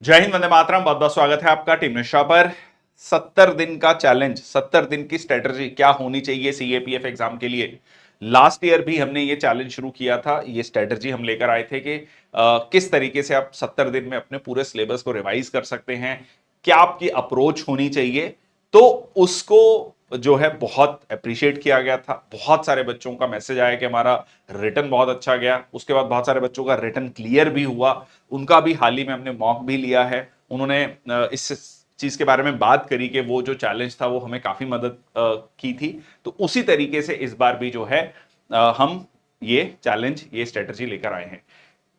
जय हिंद, वंदे मातरम। बहुत बहुत स्वागत है आपका टीम निशा पर। 70 दिन का चैलेंज, 70 दिन की स्ट्रेटजी क्या होनी चाहिए सीएपीएफ एग्जाम के लिए। लास्ट ईयर भी हमने ये चैलेंज शुरू किया था, ये स्ट्रेटजी हम लेकर आए थे कि किस तरीके से आप 70 दिन में अपने पूरे सिलेबस को रिवाइज कर सकते हैं, क्या आपकी अप्रोच होनी चाहिए। तो उसको जो है बहुत अप्रिशिएट किया गया था। बहुत सारे बच्चों का मैसेज आया कि हमारा रिटर्न बहुत अच्छा गया। उसके बाद बहुत सारे बच्चों का रिटर्न क्लियर भी हुआ। उनका भी हाल ही में हमने मॉक भी लिया है। उन्होंने इस चीज के बारे में बात करी कि वो जो चैलेंज था वो हमें काफी मदद की थी। तो उसी तरीके से इस बार भी जो है हम ये चैलेंज, ये स्ट्रेटजी लेकर आए हैं।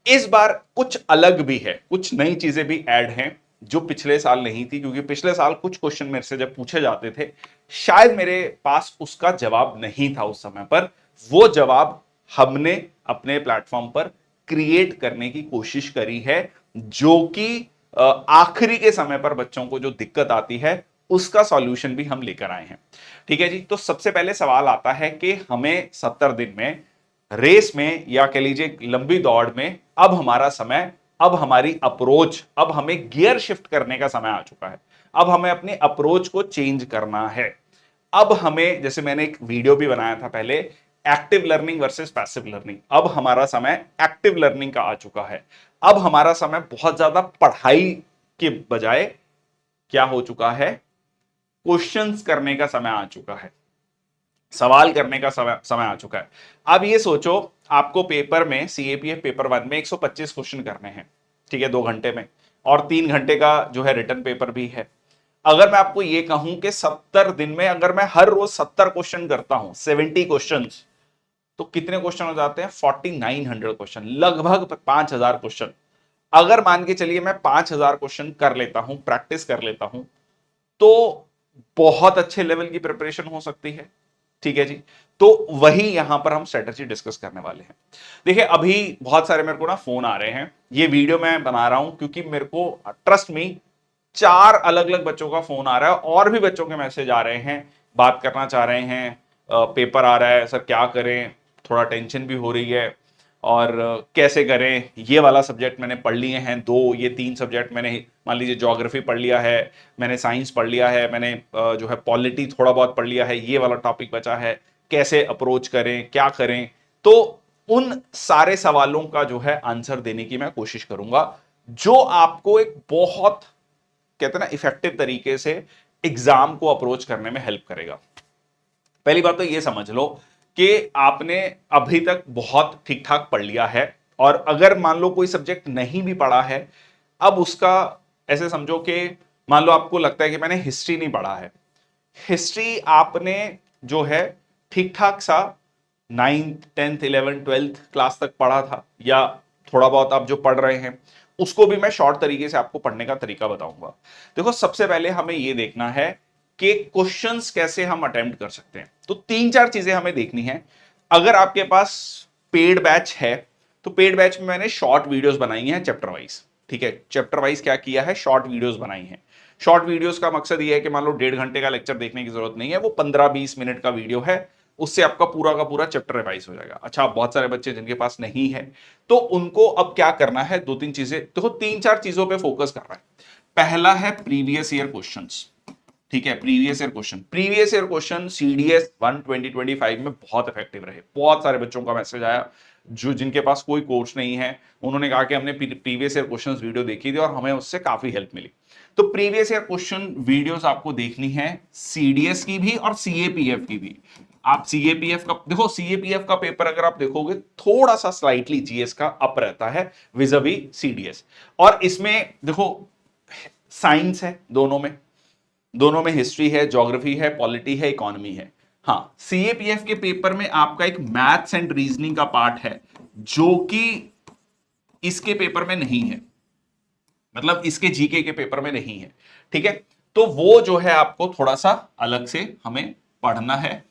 इस बार कुछ अलग भी है, कुछ नई चीजें भी ऐड हैं जो पिछले साल नहीं थी, क्योंकि पिछले साल कुछ क्वेश्चन मेरे से जब पूछे जाते थे, शायद मेरे पास उसका जवाब नहीं था उस समय पर। वो जवाब हमने अपने प्लेटफॉर्म पर क्रिएट करने की कोशिश करी है, जो कि आखिरी के समय पर बच्चों को जो दिक्कत आती है उसका सॉल्यूशन भी हम लेकर आए हैं। ठीक है जी। तो सबसे पहले सवाल आता है कि हमें 70 दिन में, रेस में या कह लीजिए लंबी दौड़ में, अब हमारा समय, अब हमारी अप्रोच, अब हमें गियर शिफ्ट करने का समय आ चुका है। अब हमें अपनी अप्रोच को चेंज करना है। अब हमें, जैसे मैंने एक वीडियो भी बनाया था पहले, active learning versus passive learning, अब हमारा समय एक्टिव लर्निंग का आ चुका है। अब हमारा समय बहुत ज्यादा पढ़ाई के बजाय क्या हो चुका है, क्वेश्चंस करने का समय आ चुका है, सवाल करने का समय आ चुका है। अब ये सोचो, आपको पेपर में, सीएपीएफ पेपर 1 में 125 क्वेश्चन करने हैं, ठीक है, 2 घंटे में, और 3 घंटे का जो है रिटर्न पेपर भी है। अगर मैं आपको ये कहूं कि 70 दिन में अगर मैं हर रोज 70 क्वेश्चन करता हूं, 70 क्वेश्चन, तो कितने क्वेश्चन हो जाते हैं? 4900 क्वेश्चन, लगभग 5000 क्वेश्चन। अगर मान के चलिए मैं 5000 क्वेश्चन कर लेता हूं, प्रैक्टिस कर लेता हूं, तो बहुत अच्छे लेवल की प्रिपरेशन हो सकती है। ठीक है जी। तो वही यहां पर हम स्ट्रेटजी डिस्कस करने वाले हैं। देखिए, अभी बहुत सारे मेरे को ना फोन आ रहे हैं। ये वीडियो मैं बना रहा हूं क्योंकि मेरे को, ट्रस्ट मी, 4 अलग अलग बच्चों का फोन आ रहा है और भी बच्चों के मैसेज आ रहे हैं, बात करना चाह रहे हैं। पेपर आ रहा है सर, क्या करें, थोड़ा टेंशन भी हो रही है, और कैसे करें। ये वाला सब्जेक्ट मैंने पढ़ लिए हैं, दो, ये 3 सब्जेक्ट मैंने, मान लीजिए ज्योग्राफी पढ़ लिया है, मैंने साइंस पढ़ लिया है, मैंने जो है पॉलिटी थोड़ा बहुत पढ़ लिया है, ये वाला टॉपिक बचा है, कैसे अप्रोच करें, क्या करें। तो उन सारे सवालों का जो है आंसर देने की मैं कोशिश करूंगा, जो आपको एक बहुत, कहते हैं ना, इफेक्टिव तरीके से एग्जाम को अप्रोच करने में हेल्प करेगा। पहली बात तो ये समझ लो कि आपने अभी तक बहुत ठीक ठाक पढ़ लिया है, और अगर मान लो कोई सब्जेक्ट नहीं भी पढ़ा है, अब उसका, ऐसे समझो कि मान लो आपको लगता है कि मैंने हिस्ट्री नहीं पढ़ा है। हिस्ट्री आपने जो है ठीक ठाक सा 9th 10th 11th 12th class तक पढ़ा था, या थोड़ा बहुत आप जो पढ़ रहे हैं, उसको भी मैं शॉर्ट तरीके से आपको पढ़ने का तरीका बताऊंगा। देखो, सबसे पहले हमें यह देखना है कि क्वेश्चंस कैसे हम अटेम्प्ट कर सकते हैं। तो 3 4 चीजें हमें देखनी है। अगर आपके पास पेड बैच है, तो पेड बैच में मैंने शॉर्ट वीडियोस बनाई हैं चैप्टर वाइज। ठीक है, चैप्टर वाइज क्या किया है, शॉर्ट वीडियोस बनाई हैं। शॉर्ट वीडियोस का मकसद यह है कि मान लो 1.5 घंटे का लेक्चर देखने की जरूरत नहीं है, वो 15 20 मिनट का वीडियो है, उससे आपका पूरा का पूरा चैप्टर रिवाइज हो जाएगा। अच्छा, बहुत सारे बच्चे जिनके पास नहीं है, तो उनको अब क्या करना है, 2 3 चीजें, देखो 3 4 चीजों पे फोकस करना है। पहला है प्रीवियस ईयर क्वेश्चंस। ठीक है, प्रीवियस ईयर क्वेश्चन सीडीएस 1 2025 में बहुत इफेक्टिव रहे। बहुत सारे बच्चों का मैसेज आया जो, जिनके पास कोई कोर्स नहीं है, उन्होंने कहा कि हमने प्रीवियस ईयर क्वेश्चंस वीडियो देखी थी और हमें उससे काफी हेल्प मिली। तो प्रीवियस ईयर क्वेश्चन वीडियोस आपको देखनी है, सीडीएस की भी और सीएपीएफ की भी। आप सीएपीएफ का देखो, सीएपीएफ का पेपर अगर आप देखोगे, थोड़ा सा स्लाइटली जीएस का अप रहता है विजवी सीडीएस। और इसमें देखो, साइंस है दोनों में, दोनों में हिस्ट्री है, ज्योग्राफी है, पॉलिटी है, इकोनॉमी है। हाँ, सीएपीएफ के पेपर में आपका एक मैथ्स एंड रीजनिंग का पार्ट है, जो कि इसके पेपर में नहीं है, मतलब इसके जीके के पेपर में नहीं है। ठीक है, तो वो जो है आपको थोड़ा सा अलग से हमें पढ़ना है।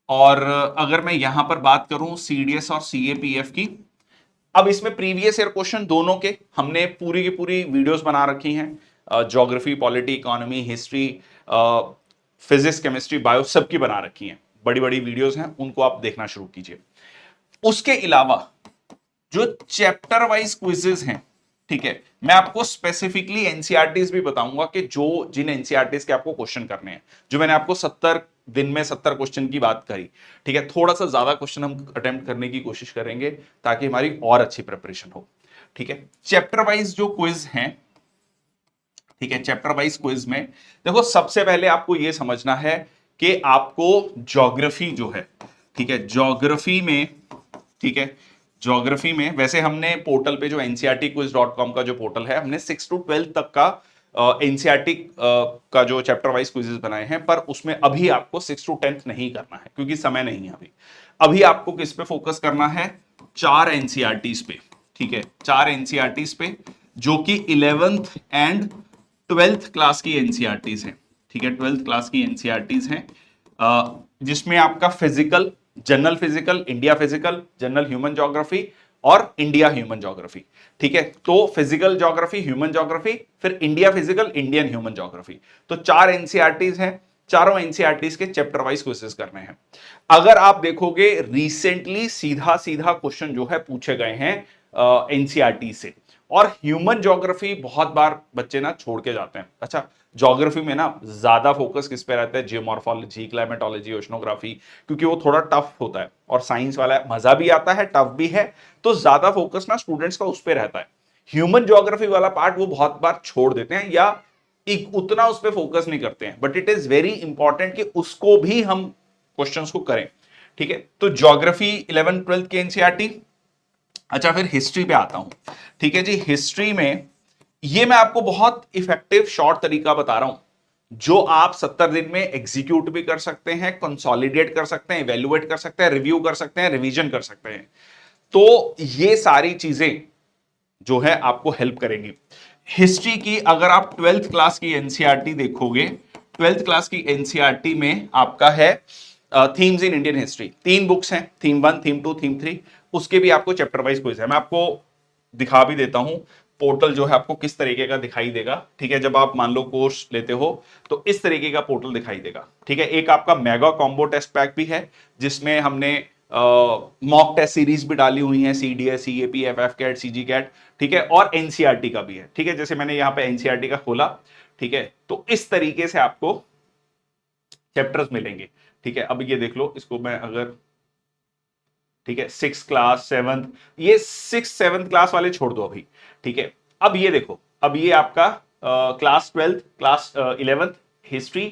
और अगर मैं यहां पर बात करूं सीडीएस और सीएपीएफ की, अब इसमें प्रीवियस ईयर क्वेश्चन दोनों के हमने पूरी की पूरी वीडियोस बना रखी हैं, geography, polity, economy, history, physics, chemistry, bio, सबकी बना रखी हैं। बड़ी बड़ी वीडियोस हैं, उनको आप देखना शुरू कीजिए। उसके अलावा जो चैप्टर वाइज क्विजेस हैं, ठीक है, मैं आपको स्पेसिफिकली एनसीईआरटीज भी बताऊंगा कि जो जिन एनसीईआरटीज के आपको क्वेश्चन करने हैं, जो मैंने आपको 70 दिन में 70 क्वेश्चन की बात करी, ठीक है, थोड़ा सा ज्यादा क्वेश्चन हम अटेम्प्ट करने की कोशिश करेंगे ताकि हमारी और अच्छी प्रिपरेशन हो। ठीक है, चैप्टर वाइज जो क्विज हैं, ठीक है, चैप्टर वाइज क्विज में देखो, सबसे पहले आपको यह समझना है कि आपको ज्योग्राफी जो है, ठीक है, ज्योग्राफी में, ठीक है, ज्योग्राफी में वैसे हमने पोर्टल पे जो ncrtquiz.com का जो पोर्टल है, हमने 6 to 12 तक का एनसीईआरटी का जो चैप्टर वाइज क्विजेस बनाए हैं, पर उसमें अभी आपको 6 to 10 नहीं करना है क्योंकि समय नहीं है अभी। अभी आपको किस पे फोकस करना है? 4 एनसीईआरटीज पे, ठीक है, 4 एनसीईआरटीज पे जो कि 11th एंड 12th क्लास की एनसीईआरटीज हैं, ठीक है, 12th क्लास की एनसीईआरटीज हैं, जिसमें आपका physical, general physical, India physical, general human geography और इंडिया ह्यूमन ज्योग्राफी, ठीक है, तो फिजिकल ज्योग्राफी, ह्यूमन ज्योग्राफी, फिर India physical, Indian human geography, तो 4 एनसीईआरटीज हैं। चारों एनसीईआरटीज के चैप्टर वाइज क्वेश्चंस करने हैं। अगर आप देखोगे रिसेंटली सीधा सीधा क्वेश्चन जो है पूछे गए हैं एनसीईआरटी से, और ह्यूमन ज्योग्राफी बहुत बार बच्चे ना छोड़ के जाते हैं। अच्छा, ज्योग्राफी में ना ज्यादा फोकस किस पे रहता है? जियोमॉर्फोलॉजी, क्लाइमेटोलॉजी, ओशनोग्राफी, क्योंकि वो थोड़ा टफ होता है और साइंस वाला है, मजा भी आता है, टफ भी है, तो ज्यादा फोकस ना स्टूडेंट्स का उस पर रहता है। ह्यूमन ज्योग्राफी वाला पार्ट वो बहुत बार छोड़ देते हैं या एक उतना उस पर फोकस नहीं करते हैं, but it is very important कि उसको भी हम क्वेश्चंस को करें। ठीक है, तो ज्योग्राफी 11 12 के एनसीईआरटी। अच्छा, फिर हिस्ट्री पे आता हूं। ठीक है जी, हिस्ट्री में ये मैं आपको बहुत इफेक्टिव शॉर्ट तरीका बता रहा हूं जो आप 70 दिन में एग्जीक्यूट भी कर सकते हैं, कंसोलिडेट कर सकते हैं, इवेल्युएट कर सकते हैं, रिव्यू कर सकते हैं, रिवीजन कर सकते हैं। तो ये सारी चीजें जो है आपको हेल्प करेंगी। हिस्ट्री की अगर आप 12th क्लास की एनसीईआरटी देखोगे, 12th क्लास की एनसीईआरटी में आपका है themes in Indian history. 3 books हैं, थीम 1, थीम 2, थीम 3, उसके भी आपको चैप्टर वाइज क्विज है। मैं आपको दिखा भी देता हूं पोर्टल जो है आपको किस तरीके का दिखाई देगा। ठीक है, जब आप मान लो कोर्स लेते हो तो इस तरीके का पोर्टल दिखाई देगा। ठीक है, एक आपका मेगा कॉम्बो टेस्ट पैक भी है जिसमें हमने मॉक टेस्ट सीरीज भी डाली हुई है, CDS, CAP, FF CAT, CG CAT, ठीक है, और एनसीईआरटी का भी है। ठीक है, जैसे मैंने यहां पे एनसीईआरटी का खोला, ठीक है, तो इस तरीके से आपको चैप्टर्स मिलेंगे। ठीक है, अब ये देख लो, इसको मैं अगर, ठीक है, 6 क्लास 7, ये 6 7 क्लास वाले छोड़ दो अभी। ठीक है, अब ये देखो, अब ये आपका class 12, class 11th history,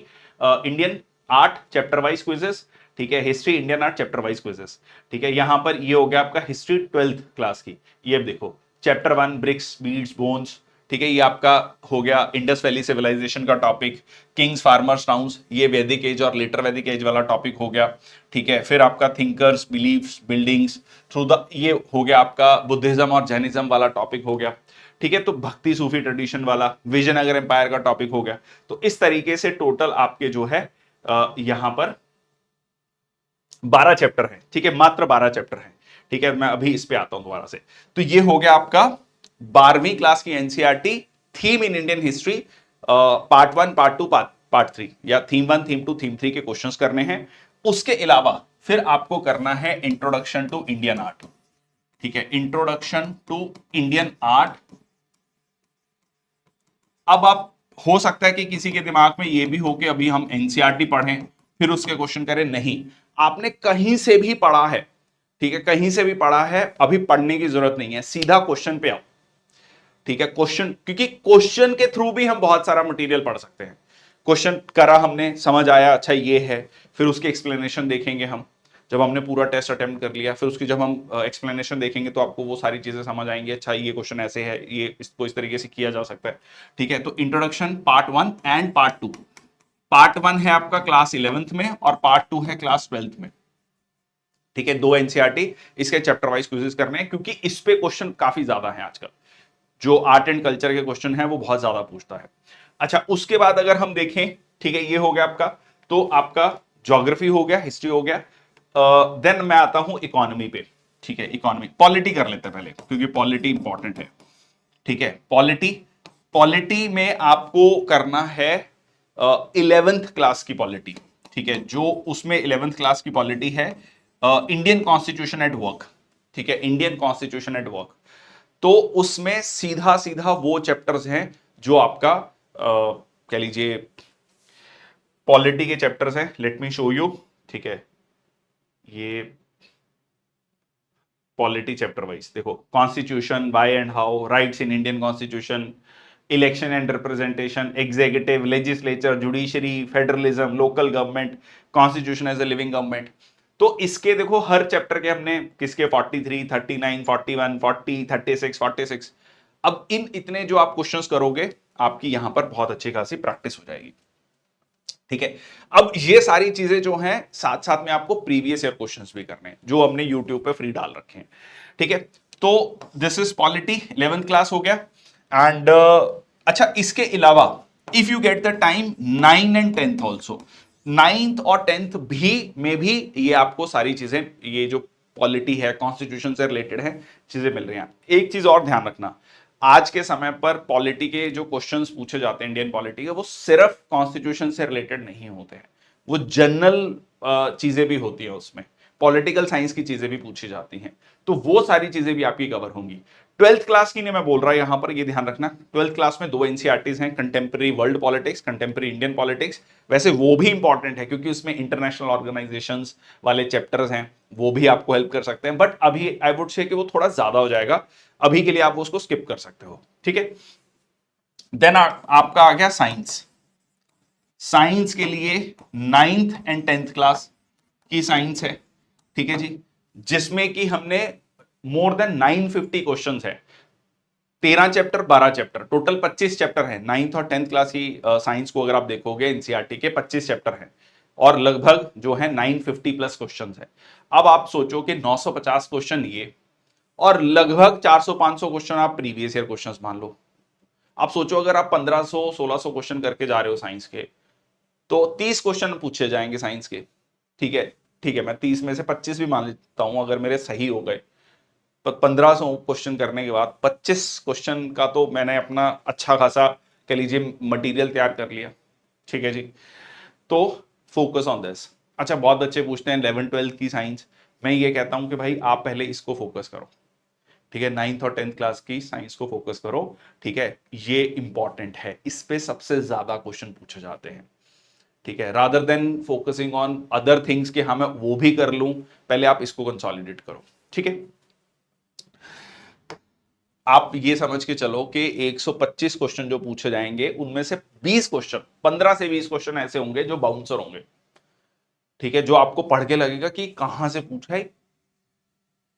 Indian art chapter wise quizzes. ठीक है, history Indian art chapter wise quizzes. ठीक है, यहां पर ये हो गया आपका हिस्ट्री 12th क्लास की। ये देखो, चैप्टर 1 ब्रिक्स, बीड्स, बोन्स। ठीक है, ये आपका हो गया इंडस वैली सिविलाइजेशन का टॉपिक। किंग्स, फार्मर्स, टाउन्स, ये वैदिक एज और लेटर वैदिक एज वाला टॉपिक हो गया। ठीक है, फिर आपका thinkers, beliefs, buildings through the, ये हो गया आपका बुद्धिज्म और जैनिज्म वाला टॉपिक हो गया। ठीक है, तो भक्ति सूफी ट्रेडिशन वाला, विजयनगर एम्पायर का टॉपिक हो गया। तो इस तरीके से टोटल आपके जो है यहां पर 12 चैप्टर हैं। ठीक है, मात्र 12 चैप्टर हैं। ठीक है, मैं अभी इस पे आता हूं दोबारा से। तो ये हो गया आपका 12वीं क्लास की NCERT, theme in Indian history, part 1, part 2, part 3, या थीम 1, थीम 2, थीम 3 के क्वेश्चंस करने हैं। उसके अलावा फिर आपको करना है इंट्रोडक्शन टू इंडियन आर्ट। ठीक है, इंट्रोडक्शन टू इंडियन आर्ट। अब आप, हो सकता है कि किसी के दिमाग में यह भी हो कि अभी हम एनसीईआरटी पढ़ें फिर उसके क्वेश्चन करें। नहीं, आपने कहीं से भी पढ़ा है, ठीक है, कहीं से भी पढ़ा है, अभी पढ़ने की जरूरत नहीं है, सीधा क्वेश्चन पे आओ। ठीक है, क्वेश्चन, क्योंकि क्वेश्चन के थ्रू भी हम बहुत सारा मटेरियल पढ़ सकते हैं। क्वेश्चन करा हमने, समझ आया, अच्छा ये है, फिर उसकी एक्सप्लेनेशन देखेंगे हम। जब हमने पूरा टेस्ट अटेम्प्ट कर लिया, फिर उसकी जब हम एक्सप्लेनेशन देखेंगे तो आपको वो सारी चीजें समझ आएंगी। अच्छा, ये क्वेश्चन ऐसे है, ये इसको इस तरीके से किया जा सकता है। ठीक है, तो introduction part 1 and part 2। Part 1 है आपका क्लास 11th में और पार्ट 2 है क्लास 12th में। ठीक है, 2 एनसीईआरटी, इसके चैप्टर वाइज क्विजेस करने हैं क्योंकि इस पे क्वेश्चन काफी ज्यादा है आजकल। जो आर्ट एंड कल्चर के क्वेश्चन है वो बहुत ज्यादा पूछता है। अच्छा, उसके बाद अगर हम देखें, ठीक है, ये हो गया आपका, तो आपका ज्योग्राफी हो गया, हिस्ट्री हो गया। देन मैं आता हूं इकोनॉमी पे। ठीक है, इकोनॉमी, पॉलिटी कर लेते हैं पहले क्योंकि पॉलिटी इंपॉर्टेंट है। ठीक है, पॉलिटी, पॉलिटी में आपको करना है 11th क्लास की पॉलिटी। ठीक है, जो उसमें 11th क्लास की पॉलिटी है इंडियन कॉन्स्टिट्यूशन एट वर्क। ठीक है, इंडियन कॉन्स्टिट्यूशन एट वर्क। तो उसमें सीधा सीधा वो चैप्टर्स हैं जो आपका कह लीजिए पॉलिटी के चैप्टर्स हैं। Let me show you. ठीक है, ये पॉलिटी चैप्टर वाइज देखो, constitution, why and how, rights in Indian constitution, election and representation, executive, legislature, judiciary, federalism, local government, constitution as a living government. तो इसके देखो हर chapter के हमने किसके 43, 39, 41, 40, 36, 46। अब इन इतने जो आप क्वेश्चंस करोगे, आपकी यहां पर बहुत अच्छी खासी प्रैक्टिस हो जाएगी। ठीक है, अब ये सारी चीजें जो हैं साथ साथ में आपको प्रीवियस ईयर क्वेश्चंस भी करने हैं जो हमने यूट्यूब पे फ्री डाल रखे हैं। ठीक है, तो this is polity 11th class हो गया। एंड अच्छा, इसके अलावा if you get the time 9 and 10th also, 9th और 10th भी में भी ये आपको सारी चीजें, ये जो पॉलिटी है, कॉन्स्टिट्यूशन से रिलेटेड है, चीजें मिल रही हैं। एक चीज और ध्यान रखना, आज के समय पर पॉलिटी के जो क्वेश्चंस पूछे जाते हैं इंडियन पॉलिटी के, वो सिर्फ कॉन्स्टिट्यूशन से रिलेटेड नहीं होते हैं, वो जनरल चीजें भी होती है, उसमें पॉलिटिकल साइंस की चीजें भी पूछी जाती हैं, तो वो सारी चीजें भी आपकी कवर होंगी। 12th क्लास की नहीं मैं बोल रहा यहां पर, ये ध्यान रखना, 12th क्लास में 2 एनसीईआरटीज हैं, contemporary world politics, contemporary Indian politics. वैसे वो भी इंपॉर्टेंट है क्योंकि उसमें इंटरनेशनल ऑर्गेनाइजेशंस वाले चैप्टर्स हैं, वो भी आपको हेल्प कर सकते हैं, बट अभी आई वुड से कि वो थोड़ा ज्यादा हो जाएगा, अभी के लिए आप उसको स्किप कर सकते हो। ठीक है, देन आपका आ गया साइंस। साइंस के लिए 9th एंड 10th क्लास की साइंस है। ठीक है जी, जिसमें कि हमने मोर देन 950 क्वेश्चंस है, 13 चैप्टर 12 चैप्टर, टोटल 25 चैप्टर है। 9th और 10th क्लास की साइंस को अगर आप देखोगे, एनसीईआरटी के 25 चैप्टर हैं और लगभग जो है 950 प्लस क्वेश्चंस है। अब आप सोचो कि 950 क्वेश्चन ये और लगभग 400-500 क्वेश्चन आप प्रीवियस ईयर क्वेश्चंस मान लो। आप सोचो अगर आप 1500-1600 क्वेश्चन करके जा रहे हो साइंस के, तो 30 क्वेश्चन पूछे जाएंगे साइंस के। ठीक है, ठीक है, मैं 30 में से 25 भी मान लेता हूं अगर मेरे सही हो गए, तो 1500 क्वेश्चन करने के बाद 25 क्वेश्चन का तो मैंने अपना अच्छा खासा कह लीजिए मटेरियल तैयार कर लिया। ठीक है जी, तो फोकस ऑन दिस। अच्छा, बहुत बच्चे पूछते हैं 11th-12th की साइंस, मैं ये कहता हूं कि भाई आप पहले इसको फोकस करो। ठीक है, 9th और 10th क्लास की साइंस को फोकस करो। ठीक है, ये इंपॉर्टेंट है, इस पे सबसे ज्यादा क्वेश्चन पूछे जाते हैं। ठीक है, rather than focusing on other things कि हाँ मैं वो भी कर लूं, पहले आप इसको कंसोलिडेट करो। ठीक है, आप ये समझ के चलो कि 125 क्वेश्चन जो पूछे जाएंगे उनमें से 20 क्वेश्चन, 15 से 20 क्वेश्चन ऐसे होंगे जो बाउंसर होंगे। ठीक है, जो आपको पढ़ के लगेगा कि कहां से पूछा है,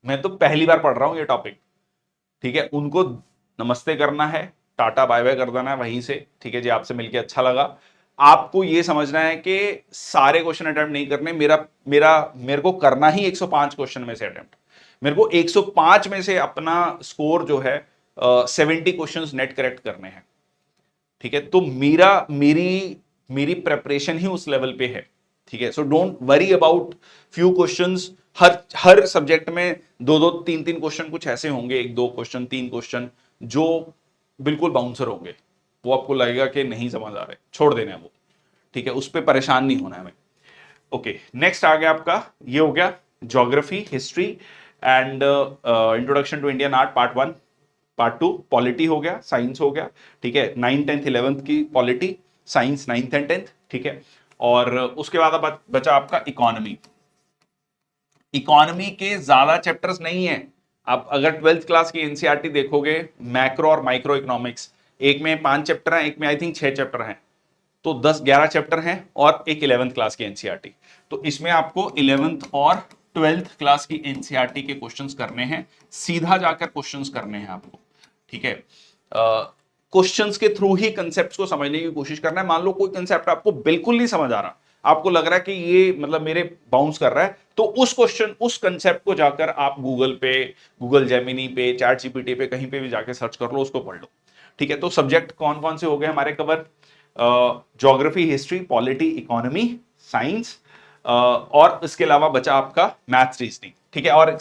मैं तो पहली बार पढ़ रहा हूं ये टॉपिक। ठीक है, उनको नमस्ते करना है, टाटा बाय बाय कर देना है वहीं से। ठीक है जी, आपसे मिलके अच्छा लगा। आपको ये समझना है कि सारे क्वेश्चन अटेम्प्ट नहीं करने, मेरे को करना ही 105 क्वेश्चन में से अटेम्प्ट, मेरे को 105 में से अपना स्कोर जो है 70 क्वेश्चंस नेट करेक्ट करने हैं। ठीक है, तो मेरी मेरी प्रेपरेशन ही उस लेवल पे है। ठीक है, so don't worry about few questions. Her subject में दो दो तीन तीन क्वेश्चन कुछ ऐसे होंगे, एक दो क्वेश्चन, तीन क्वेश्चन जो बिल्कुल बाउंसर होंगे, वो आपको लगेगा कि नहीं समझ आ रहे, छोड़ देना है वो। ठीक है, उस पर परेशान नहीं होना है हमें। ओके, नेक्स्ट आ गया आपका, ये हो गया geography, history and introduction to Indian art part 1। Part 2 polity हो गया, साइंस हो गया। ठीक है, 9th 10th 11th की polity, science 9th and 10th। ठीक है, और उसके बाद अब बचा आपका इकोनॉमी। इकोनॉमी के ज्यादा चैप्टर्स नहीं है। आप अगर 12th क्लास की एनसीईआरटी देखोगे, मैक्रो और माइक्रो इकोनॉमिक्स, एक में 5 चैप्टर हैं, एक में आई थिंक 6 चैप्टर हैं, तो 10-11 चैप्टर हैं और एक 11th क्लास की एनसीईआरटी। तो इसमें आपको 11th और 12th क्लास की एनसीईआरटी के क्वेश्चंस करने हैं, सीधा जाकर क्वेश्चंस करने हैं आपको। ठीक है, क्वेश्चंस के थ्रू ही कंसेप्ट को समझने की कोशिश करना है। मान लो कोई कंसेप्ट आपको बिल्कुल नहीं समझ आ रहा, आपको लग रहा है कि ये मतलब मेरे बाउंस कर रहा है, तो उस क्वेश्चन, उस कंसेप्ट को जाकर आप गूगल पे, गूगल जेमिनी पे, चैट जीपीटी पे, कहीं पे भी जाके सर्च कर लो, उसको पढ़ लो। ठीक है, तो सब्जेक्ट कौन कौन से हो गए हमारे cover? Geography, history, polity, economy, science, और इसके अलावा बचा आपका मैथ्स, रीजनिंग। ठीक है, और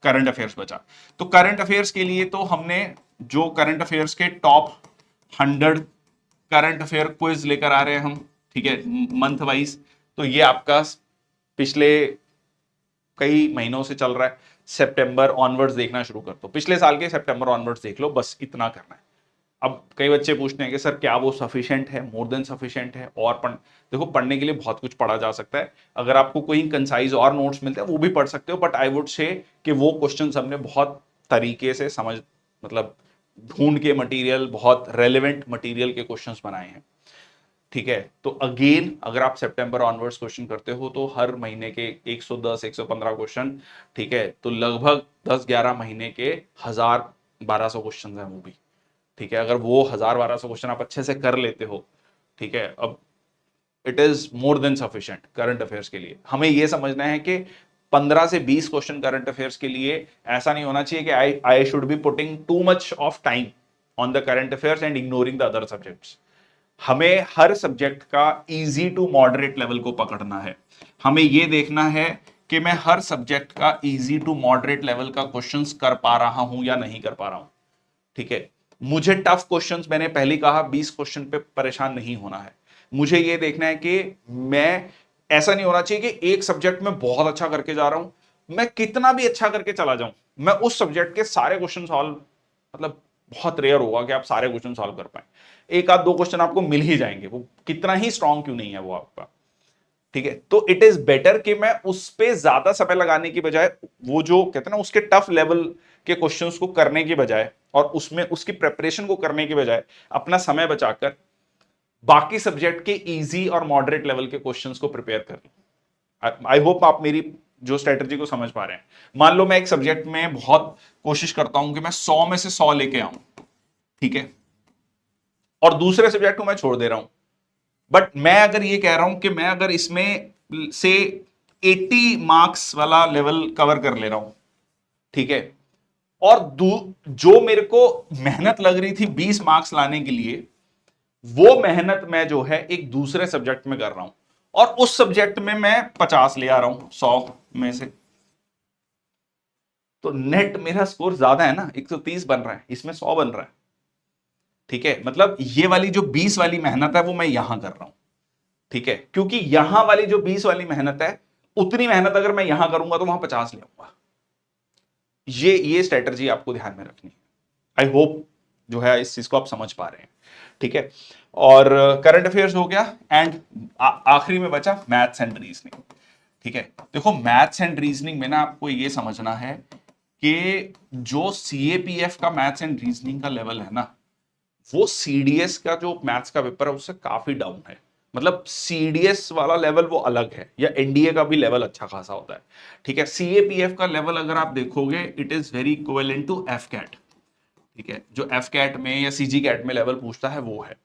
करंट अफेयर्स बचा। तो करंट अफेयर्स के लिए तो हमने जो करंट अफेयर्स के टॉप 100 करंट अफेयर क्विज लेकर आ रहे हैं हम। ठीक है, मंथ वाइज, तो ये आपका पिछले कई महीनों से चल रहा है। सितंबर ऑनवर्ड्स देखना शुरू कर दो, पिछले साल के सितंबर ऑनवर्ड्स देख लो, बस इतना करना है। अब कई बच्चे पूछते हैं कि सर क्या वो सफिशिएंट है, मोर देन सफिशिएंट है, और देखो पढ़ने के लिए बहुत कुछ पढ़ा जा सकता है। अगर आपको कोई कंसाइज और नोट्स मिलते हैं वो भी पढ़ सकते हो, बट आई वुड से कि वो क्वेश्चंस हमने बहुत तरीके से समझ, मतलब ढूंढ के मटेरियल, बहुत रेलिवेंट मटेरियल के क्वेश्चंस बनाए हैं। ठीक है, तो अगेन अगर आप सितंबर ऑनवर्ड्स क्वेश्चन करते हो तो हर महीने के 110 115 क्वेश्चन, ठीक है, तो लगभग 10-11 महीने के 1000-1200 क्वेश्चन हैं वो भी। ठीक है, अगर वो 1000-1200 क्वेश्चन आप अच्छे से कर लेते हो, ठीक है, अब it is more than sufficient current affairs के लिए। हमें यह समझना है कि 15 से 20 क्वेश्चन करंट अफेयर्स के लिए ऐसा नहीं होना चाहिए कि I should be putting too much of time on the current affairs and ignoring the other subjects. हमें हर सब्जेक्ट का इजी टू मॉडरेट लेवल को पकड़ना है। हमें यह देखना है कि मैं हर सब्जेक्ट का इजी टू मॉडरेट लेवल का क्वेश्चंस कर पा रहा हूं या नहीं कर पा रहा हूं। ठीक है, मुझे टफ क्वेश्चंस, मैंने पहले कहा 20 क्वेश्चन पे परेशान नहीं होना है। मुझे यह देखना है कि मैं, ऐसा नहीं होना चाहिए कि एक सब्जेक्ट में बहुत अच्छा करके जा रहा हूं, मैं कितना भी अच्छा करके चला जाऊं, मैं उस सब्जेक्ट के सारे क्वेश्चन सॉल्व, मतलब बहुत रेयर होगा कि आप सारे क्वेश्चन सॉल्व कर पाए। एक आध दो क्वेश्चन आपको मिल ही जाएंगे, वो कितना ही स्ट्रांग क्यों नहीं है वो आपका। ठीक है, तो इट इज बेटर कि मैं उस पे ज्यादा समय लगाने की बजाय, वो जो कहते हैं ना उसके टफ लेवल के क्वेश्चंस को करने की बजाय और उसमें उसकी प्रेपरेशन को करने की बजाय अपना समय बचाकर बाकी सब्जेक्ट के इजी और मॉडरेट लेवल के क्वेश्चंस को प्रिपेयर कर लूं। आई होप आप मेरी जो स्ट्रेटजी को समझ पा रहे हैं। मान लो मैं एक सब्जेक्ट में बहुत कोशिश करता हूं कि मैं 100 में से 100 लेके आऊं, ठीक है, और दूसरे सब्जेक्ट को मैं छोड़ दे रहा हूं, बट मैं अगर ये कह रहा हूं कि मैं अगर इसमें से 80 मार्क्स वाला लेवल कवर कर ले रहा हूं, ठीक है, और जो मेरे को मेहनत लग रही थी 20 मार्क्स लाने के लिए, वो मेहनत मैं जो है एक दूसरे सब्जेक्ट में कर रहा हूं, और उस सब्जेक्ट में मैं 50 ले आ रहा हूं 100 में से, तो नेट मेरा स्कोर ज्यादा है ना, 130 बन रहा है, इसमें 100 बन रहा है। ठीक है, मतलब ये वाली जो 20 वाली मेहनत है वो मैं यहां कर रहा हूं। ठीक है, क्योंकि यहां वाली जो 20 वाली मेहनत है, उतनी मेहनत अगर मैं यहां करूंगा तो वहां 50 ले आऊंगा। ये स्ट्रेटजी आपको ध्यान में रखनी है। आई होप जो है इस चीज को आप समझ पा रहे हैं। ठीक है, और करंट अफेयर्स हो गया, एंड आखिरी में बचा मैथ्स एंड रीजनिंग। ठीक है, देखो मैथ्स एंड रीजनिंग में ना आपको ये समझना है कि जो सीएपीएफ का मैथ्स एंड रीजनिंग का लेवल है ना, वो सीडीएस का जो मैथ्स का पेपर है उससे काफी डाउन है। मतलब सीडीएस वाला लेवल वो अलग है, या एनडीए का भी लेवल अच्छा खासा होता है। ठीक है, सीएपीएफ का लेवल अगर आप देखोगे, it is very equivalent to F CAT. ठीक है, जो एफ कैट में या सीजी कैट में लेवल पूछता है वो है।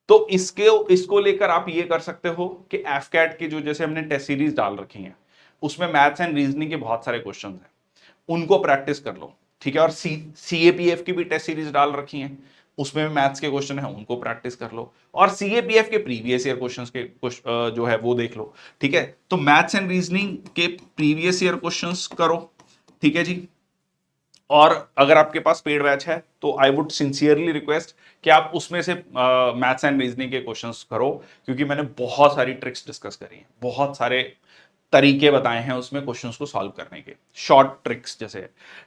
तो इसको लेकर आप ये कर सकते हो कि एफ कैट की जो, जैसे हमने टेस्ट सीरीज डाल रखी है, उसमें मैथ्स एंड रीजनिंग के बहुत सारे क्वेश्चन हैं, उनको प्रैक्टिस कर लो। ठीक है, और सीएपीएफ की भी टेस्ट सीरीज डाल रखी है, उसमें भी मैथ्स के क्वेश्चन है, उनको प्रैक्टिस कर लो, और सीएपीएफ के प्रीवियस ईयर क्वेश्चंस के जो है वो देख लो। ठीक है, तो मैथ्स एंड रीजनिंग के प्रीवियस ईयर क्वेश्चंस करो। ठीक है जी, और अगर आपके पास पेड बैच है तो आई वुड सिंसियरली रिक्वेस्ट कि आप उसमें से मैथ्स एंड रीजनिंग के क्वेश्चंस करो, क्योंकि मैंने बहुत सारी ट्रिक्स डिस्कस करी हैं, बहुत सारे तरीके बताए हैं उसमें क्वेश्चंस को सॉल्व करने के, शॉर्ट ट्रिक्स जैसे।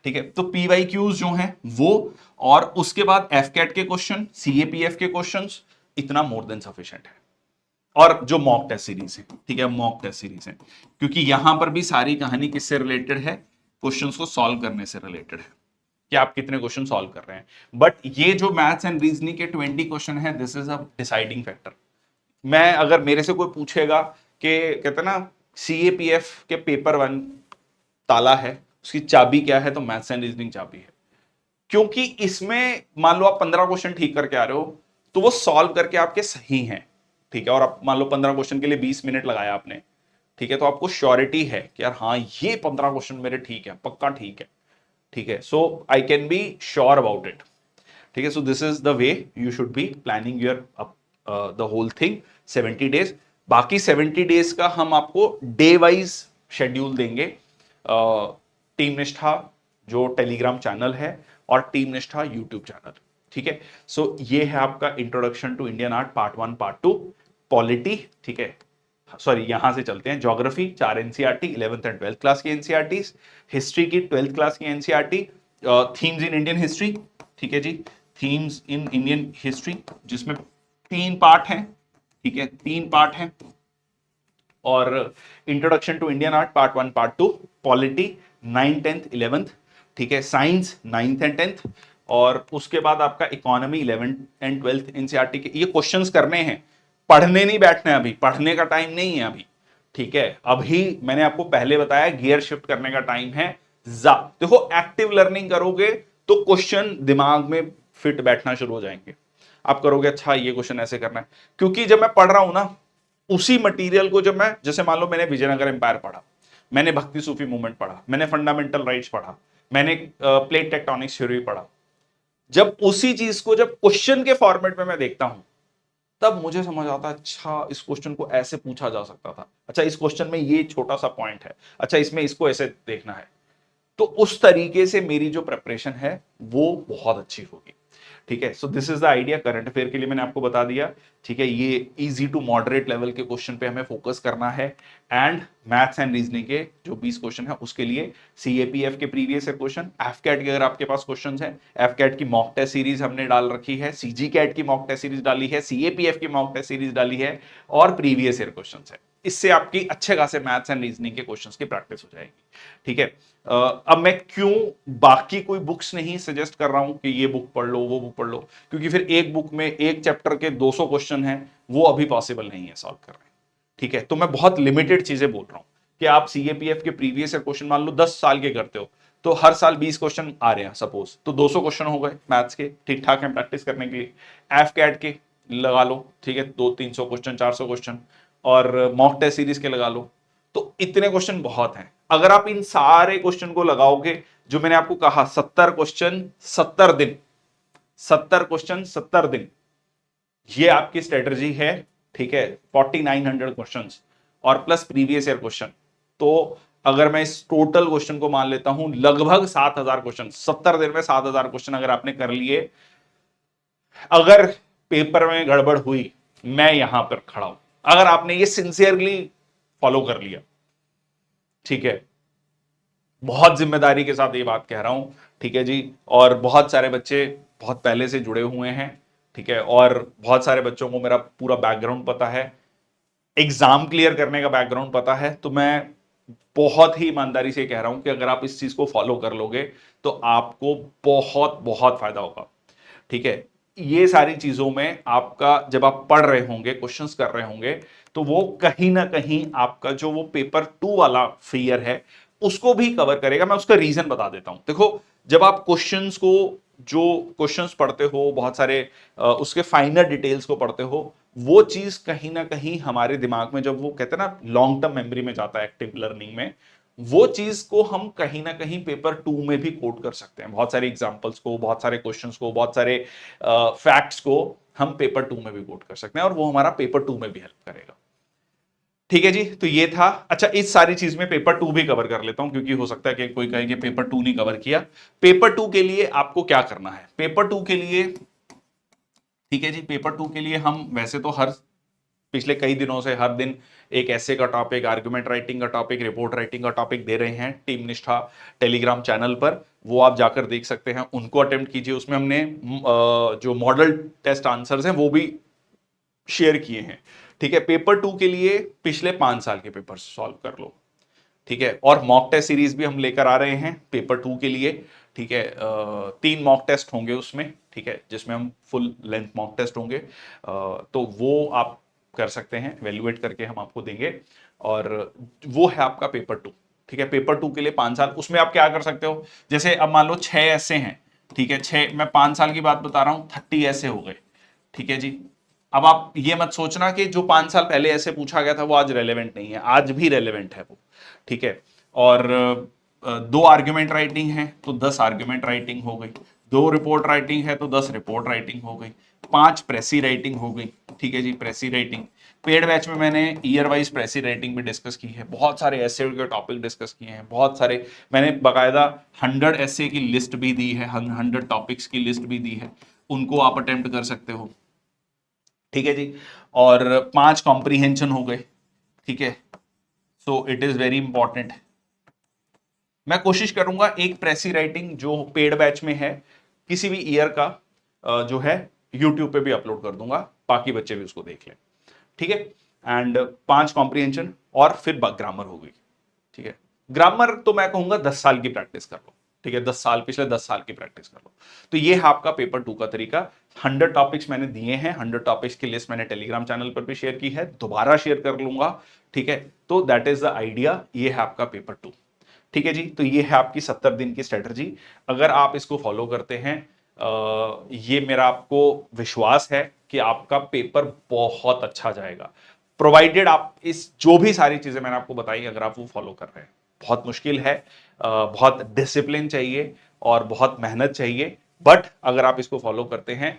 ठीक है, तो पीवाईक्यूज जो हैं वो, और उसके बाद एफकेट के क्वेश्चन, सीएपीएफ के क्वेश्चंस, इतना मोर देन सफिशिएंट है। और जो मॉक टेस्ट सीरीज है, ठीक है, मॉक टेस्ट सीरीज है, क्योंकि यहां पर भी सारी कहानी किससे रिलेटेड है, क्वेश्चंस को सॉल्व करने से रिलेटेड है, कि आप कितने क्वेश्चन सॉल्व कर रहे हैं। बट ये जो मैथ्स एंड रीजनिंग के 20 क्वेश्चन है, this is a deciding factor. मैं, अगर मेरे से कोई पूछेगा कि कहते ना सीएपीएफ के पेपर 1 ताला है, उसकी चाबी क्या है, तो मैथ्स एंड रीजनिंग चाबी है। क्योंकि इसमें मान लो आप 15 क्वेश्चन ठीक करके आ रहे हो, तो वो सॉल्व करके आपके सही हैं। ठीक है, और आप मान लो 15 क्वेश्चन के लिए 20 मिनट लगाया आपने, ठीक है, तो आपको श्योरिटी है कि यार हाँ ये 15 क्वेश्चन मेरे ठीक है, पक्का ठीक है। ठीक है, so I can be sure about it. ठीक है, so this is the way you should be planning your the whole thing 70 days. बाकी 70 डेज का हम आपको डे वाइज शेड्यूल देंगे, टीम निष्ठा जो टेलीग्राम चैनल है, और टीम निष्ठा यूट्यूब चैनल। ठीक है, सो ये है आपका introduction to Indian art part 1 part 2 polity. ठीक है, सॉरी यहां से चलते हैं, geography 4 NCERT 11th and 12th class की एनसीईआरटी, हिस्ट्री की 12th क्लास की NCERT, themes in Indian history, ठीक है जी, थीम्स इन इंडियन हिस्ट्री जिसमें 3 पार्ट हैं, ठीक है 3 पार्ट हैं, और introduction to Indian art part 1 part 2, polity 9th 10th 11th, ठीक है, साइंस 9th एंड 10th, और उसके बाद आपका economy 11th and 12th NCERT के। ये क्वेश्चंस करने हैं, पढ़ने नहीं बैठने, अभी पढ़ने का टाइम नहीं है अभी, ठीक है, अभी मैंने आपको पहले बताया गियर शिफ्ट करने का टाइम है। देखो एक्टिव लर्निंग करोगे तो क्वेश्चन दिमाग में फिट बैठना शुरू हो जाएंगे, आप करोगे अच्छा ये क्वेश्चन ऐसे करना है, क्योंकि जब मैं पढ़ रहा हूं ना उसी मटेरियल को, जब मैं जैसे मान लो मैंने विजयनगर एम्पायर पढ़ा, मैंने भक्ति सूफी मूवमेंट पढ़ा, मैंने फंडामेंटल राइट्स पढ़ा, मैंने प्लेट टेक्टोनिक्स थ्योरी पढ़ा, जब उसी चीज को जब क्वेश्चन के फॉर्मेट में मैं देखता हूं तब मुझे समझ आता है अच्छा इस क्वेश्चन को ऐसे पूछा जा सकता था, अच्छा इस क्वेश्चन में ये छोटा सा पॉइंट है, अच्छा इसमें इसको ऐसे देखना है। तो उस तरीके से मेरी जो प्रिपरेशन है वो बहुत अच्छी होगी, ठीक है। So this is the idea. Current affair के लिए मैंने आपको बता दिया, ठीक है, ये इजी टू मॉडरेट लेवल के क्वेश्चन पे हमें फोकस करना है, एंड मैथ्स एंड रीजनिंग के जो 20 क्वेश्चन है उसके लिए सीएपीएफ के प्रीवियस ईयर क्वेश्चन, एफकैट के अगर आपके पास क्वेश्चन है, एफकैट की मॉक टेस्ट सीरीज हमने डाल रखी है, सीजी कैट की मॉक टेस्ट सीरीज डाली है, सीएपीएफ की मॉक टेस्ट सीरीज डाली है, और प्रीवियस ईयर क्वेश्चन है। इससे आपकी अच्छे खासे मैथ्स एंड रीजनिंग के क्वेश्चंस की प्रैक्टिस हो जाएगी, ठीक है। अब मैं क्यों बाकी कोई बुक्स नहीं सजेस्ट कर रहा हूं कि ये बुक पढ़ लो वो बुक पढ़ लो, क्योंकि फिर एक बुक में एक चैप्टर के 200 क्वेश्चन हैं, वो अभी पॉसिबल नहीं है सॉल्व करने, ठीक है। तो मैं बहुत लिमिटेड चीजें बोल रहा हूं कि आप सीएपीएफ के प्रीवियस ईयर क्वेश्चन मान लो 10 साल के करते हो तो हर साल 20 क्वेश्चन आ रहे हैं सपोज, तो 200 क्वेश्चन हो गए मैथ्स के, ठीक ठाक है प्रैक्टिस करने के लिए। एफ कैट के लगा लो, ठीक है, 200-300 क्वेश्चन 400 क्वेश्चन, और मॉक टेस्ट सीरीज के लगा लो, तो इतने क्वेश्चन बहुत हैं। अगर आप इन सारे क्वेश्चन को लगाओगे, जो मैंने आपको कहा 70 क्वेश्चन 70 दिन, 70 क्वेश्चन 70 दिन, ये आपकी स्ट्रेटजी है, ठीक है। 4900 क्वेश्चंस और प्लस प्रीवियस ईयर क्वेश्चन, तो अगर मैं इस टोटल क्वेश्चन को मान लेता हूं लगभग 7000 क्वेश्चन, 70 दिन में 7000 क्वेश्चन अगर आपने कर लिए, अगर पेपर में गड़बड़ हुई मैं यहां पर खड़ा हूं, अगर आपने ये सिंसियरली फॉलो कर लिया, ठीक है, बहुत जिम्मेदारी के साथ ये बात कह रहा हूं, ठीक है जी। और बहुत सारे बच्चे बहुत पहले से जुड़े हुए हैं, ठीक है, और बहुत सारे बच्चों को मेरा पूरा बैकग्राउंड पता है, एग्जाम क्लियर करने का बैकग्राउंड पता है, तो मैं बहुत ही ईमानदारी से कह रहा हूं कि अगर आप इस चीज को फॉलो कर लोगे तो आपको बहुत बहुत फायदा होगा, ठीक है। ये सारी चीजों में आपका जब आप पढ़ रहे होंगे क्वेश्चंस कर रहे होंगे तो वो कहीं ना कहीं आपका जो वो पेपर 2 वाला फियर है उसको भी कवर करेगा। मैं उसका रीजन बता देता हूं। देखो जब आप क्वेश्चंस को जो क्वेश्चंस पढ़ते हो बहुत सारे उसके फाइनर डिटेल्स को पढ़ते हो, वो चीज कहीं ना कहीं हमारे दिमाग में जब वो कहते हैं ना लॉन्ग टर्म मेमोरी में जाता है एक्टिव लर्निंग में, वो चीज को हम कहीं ना कहीं पेपर 2 में भी कोट कर सकते हैं। बहुत सारे एग्जांपल्स को, बहुत सारे क्वेश्चंस को, बहुत सारे फैक्ट्स को हम पेपर 2 में भी कोट कर सकते हैं और वो हमारा पेपर 2 में भी हेल्प करेगा, ठीक है जी। तो ये था। अच्छा इस सारी चीज में पेपर 2 भी कवर कर लेता हूं क्योंकि हो सकता है कि कोई कहे कि पेपर 2 नहीं कवर किया। पेपर 2 के लिए आपको क्या करना है, पेपर 2 के लिए, ठीक है जी, पेपर 2 के लिए हम वैसे तो हर पिछले कई दिनों से हर दिन एक ऐसे का टॉपिक, आर्गुमेंट राइटिंग का टॉपिक, रिपोर्ट राइटिंग का टॉपिक दे रहे हैं टीम निष्ठा टेलीग्राम चैनल पर, वो आप जाकर देख सकते हैं, उनको अटेम्प्ट कीजिए। उसमें हमने जो मॉडल टेस्ट आंसर्स हैं वो भी शेयर किए हैं, ठीक है। पेपर 2 के लिए पिछले 5 साल के पेपर सॉल्व कर लो, ठीक है। और मॉक टेस्ट सीरीज भी हम लेकर आ रहे हैं पेपर 2 के लिए, ठीक है। 3 मॉक टेस्ट होंगे उसमें, ठीक है, जिसमें हम फुल लेंथ मॉक टेस्ट होंगे, तो वो आप कर सकते हैं, वैल्यूएट करके हम आपको देंगे, और वो है आपका पेपर 2, ठीक है। पेपर 2 के लिए 5 साल, उसमें आप क्या कर सकते हो, जैसे अब मान लो 6 ऐसे हैं, ठीक है, 6, मैं 5 साल की बात बता रहा हूं, 30 ऐसे हो गए, ठीक है जी। अब आप ये मत सोचना कि जो 5 साल पहले ऐसे पूछा गया था वो आज रेलेवेंट नहीं है, आज भी रेलेवेंट है वो, ठीक है। और 2 आर्ग्यूमेंट राइटिंग है तो 10 आर्ग्यूमेंट राइटिंग हो गई, 2 रिपोर्ट राइटिंग है तो 10 रिपोर्ट राइटिंग हो गई, 5 प्रेसी राइटिंग हो गई, ठीक है जी, प्रेसी राइटिंग। पेड बैच में मैंने ईयर वाइज प्रेसी राइटिंग भी डिस्कस की है, बहुत सारे ऐसे के टॉपिक डिस्कस किए हैं, बहुत सारे, मैंने बाकायदा 100 ऐसे की लिस्ट भी दी है, 100 टॉपिक्स की लिस्ट भी दी है, उनको आप अटेम्प्ट कर सकते हो, ठीक है जी। और 5 कॉम्प्रीहेंशन हो गए, ठीक है, so it is very important. मैं कोशिश करूंगा एक प्रेसी राइटिंग जो पेड बैच में है किसी भी ईयर का जो है यूट्यूब पे भी अपलोड कर दूंगा, बाकी बच्चे भी उसको देख लें। ठीक है, एंड 5 कॉम्प्रिहेंशन और फिर ग्रामर होगी। ठीक है, ग्रामर तो मैं कहूंगा 10 साल की प्रैक्टिस कर लो। ठीक है, 10 साल, पिछले 10 साल की प्रैक्टिस कर लो। तो ये है आपका पेपर 2 का तरीका। 100 टॉपिक्स मैंने दिए हैं, 100 टॉपिक्स की लिस्ट मैंने टेलीग्राम चैनल पर भी शेयर की है, दोबारा शेयर कर लूंगा। ठीक है, तो दैट इज द आइडिया। ये है आपका पेपर 2। ठीक है जी, तो ये है आपकी 70 दिन की स्ट्रेटजी। अगर आप इसको फॉलो करते हैं, ये मेरा आपको विश्वास है कि आपका पेपर बहुत अच्छा जाएगा, प्रोवाइडेड आप इस जो भी सारी चीजें मैंने आपको बताई अगर आप वो फॉलो कर रहे हैं। बहुत मुश्किल है, बहुत डिसिप्लिन चाहिए और बहुत मेहनत चाहिए, बट अगर आप इसको फॉलो करते हैं,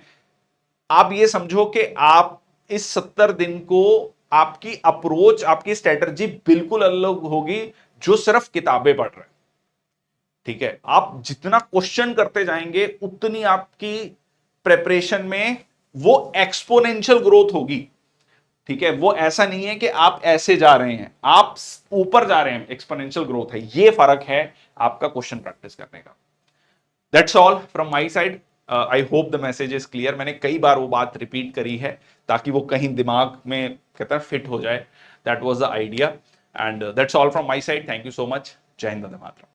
आप ये समझो कि आप इस 70 दिन को आपकी अप्रोच, आपकी स्ट्रेटजी बिल्कुल अलग होगी जो सिर्फ किताबें पढ़ रहे हैं। ठीक है, आप जितना क्वेश्चन करते जाएंगे उतनी आपकी प्रेपरेशन में वो एक्सपोनेंशियल ग्रोथ होगी। ठीक है, वो ऐसा नहीं है कि आप ऐसे जा रहे हैं, आप ऊपर जा रहे हैं, एक्सपोनेंशियल ग्रोथ है। ये फर्क है आपका क्वेश्चन प्रैक्टिस करने का। That's all from my side. I hope the message is clear. मैंने कई बार वो बात रिपीट करी है ताकि वो कहीं दिमाग में कहता है फिट हो जाए। That was the idea, and that's all from my side. Thank you so much. जय हिंद, वंदे मातरम।